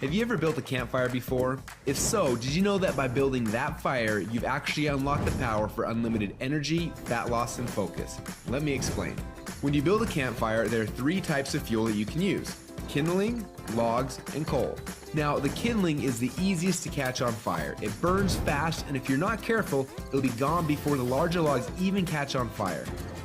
Have you ever built a campfire before? If so, did you know that by building that fire, you've actually unlocked the power for unlimited energy, fat loss, and focus? Let me explain. When you build a campfire, there are 3 types of fuel that you can use: kindling, logs, and coal. Now, the kindling is the easiest to catch on fire. It burns fast, and if you're not careful, it'll be gone before the larger logs even catch on fire.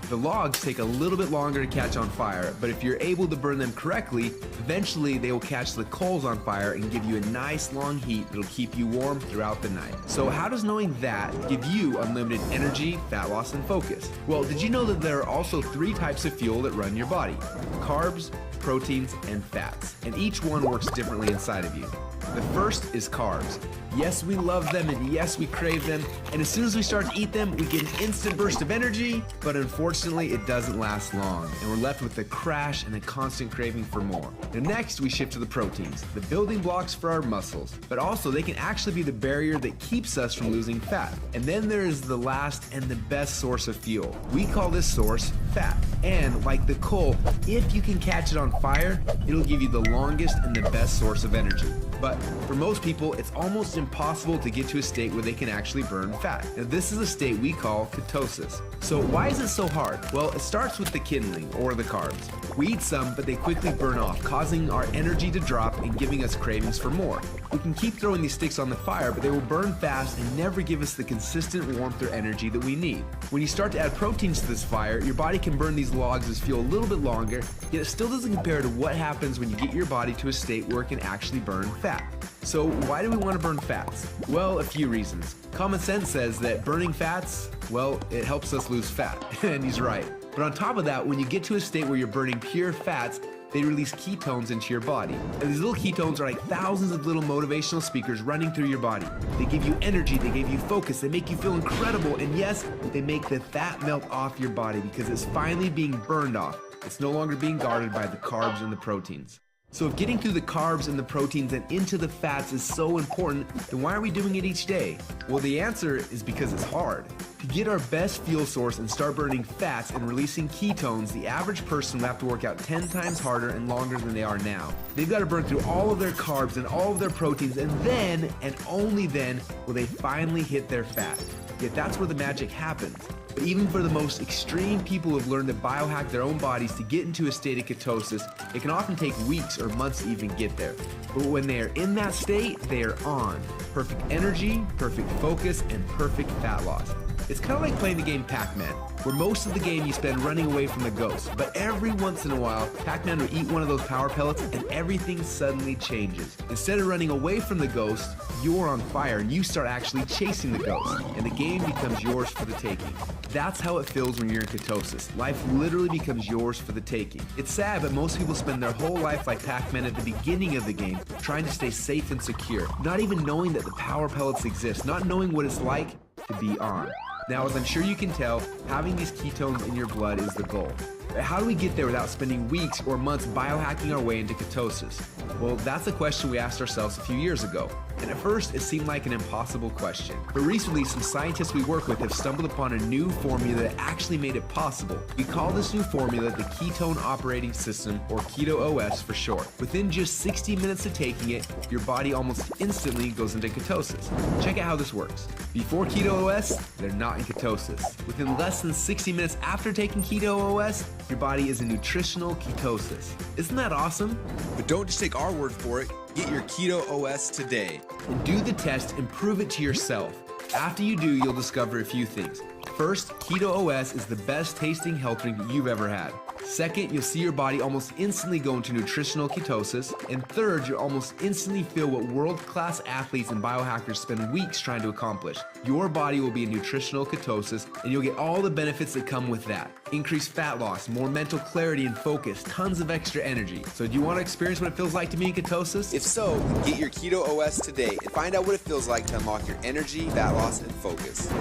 The logs take a little bit longer to catch on fire, but if you're able to burn them correctly, eventually they will catch the coals on fire and give you a nice long heat that'll keep you warm throughout the night. So how does knowing that give you unlimited energy, fat loss, and focus? Well, did you know that there are also 3 types of fuel that run your body? Carbs, proteins, and fats, and each one works differently inside of you. The first is carbs. Yes, we love them, and yes, we crave them, and as soon as we start to eat them, we get an instant burst of energy, but unfortunately, it doesn't last long, and we're left with a crash and a constant craving for more. And next, we shift to the proteins, the building blocks for our muscles, but also they can actually be the barrier that keeps us from losing fat. And then there is the last and the best source of fuel. We call this source fat. And like the coal, if you can catch it on fire, it'll give you the longest and the best source of energy. But for most people, it's almost impossible to get to a state where they can actually burn fat. Now, this is a state we call ketosis. So why is it so hard? Well, it starts with the kindling, or the carbs. We eat some, but they quickly burn off, causing our energy to drop and giving us cravings for more. We can keep throwing these sticks on the fire, but they will burn fast and never give us the consistent warmth or energy that we need. When you start to add proteins to this fire, your body can burn these logs as fuel a little bit longer, yet it still doesn't compare to what happens when you get your body to a state where it can actually burn fat. So why do we want to burn fats? Well, a few reasons. Common sense says that burning fats, well, it helps us lose fat, and he's right. But on top of that, when you get to a state where you're burning pure fats, they release ketones into your body. And these little ketones are like thousands of little motivational speakers running through your body. They give you energy, they give you focus, they make you feel incredible, and yes, they make the fat melt off your body because it's finally being burned off. It's no longer being guarded by the carbs and the proteins. So if getting through the carbs and the proteins and into the fats is so important, then why are we doing it each day? Well, the answer is because it's hard. To get our best fuel source and start burning fats and releasing ketones, the average person will have to work out 10 times harder and longer than they are now. They've got to burn through all of their carbs and all of their proteins, and then, and only then, will they finally hit their fat. Yet that's where the magic happens. But even for the most extreme people who have learned to biohack their own bodies to get into a state of ketosis, it can often take weeks or months to even get there. But when they are in that state, they are on. Perfect energy, perfect focus, and perfect fat loss. It's kind of like playing the game Pac-Man, where most of the game you spend running away from the ghost, but every once in a while, Pac-Man will eat one of those power pellets and everything suddenly changes. Instead of running away from the ghost, you're on fire and you start actually chasing the ghost, and the game becomes yours for the taking. That's how it feels when you're in ketosis. Life literally becomes yours for the taking. It's sad, but most people spend their whole life like Pac-Man at the beginning of the game, trying to stay safe and secure, not even knowing that the power pellets exist, not knowing what it's like to be on. Now, as I'm sure you can tell, having these ketones in your blood is the goal. But how do we get there without spending weeks or months biohacking our way into ketosis? Well, that's a question we asked ourselves a few years ago. And at first, it seemed like an impossible question. But recently, some scientists we work with have stumbled upon a new formula that actually made it possible. We call this new formula the Ketone Operating System, or Keto OS for short. Within just 60 minutes of taking it, your body almost instantly goes into ketosis. Check out how this works. Before Keto OS, they're not in ketosis. Within less than 60 minutes after taking Keto OS, your body is in nutritional ketosis. Isn't that awesome? But don't just take our word for it. Get your Keto OS today. And do the test and prove it to yourself. After you do, you'll discover a few things. First, Keto OS is the best tasting health drink you've ever had. Second, you'll see your body almost instantly go into nutritional ketosis. And third, you'll almost instantly feel what world-class athletes and biohackers spend weeks trying to accomplish. Your body will be in nutritional ketosis, and you'll get all the benefits that come with that. Increased fat loss, more mental clarity and focus, tons of extra energy. So do you want to experience what it feels like to be in ketosis? If so, get your Keto OS today and find out what it feels like to unlock your energy, fat loss, and focus.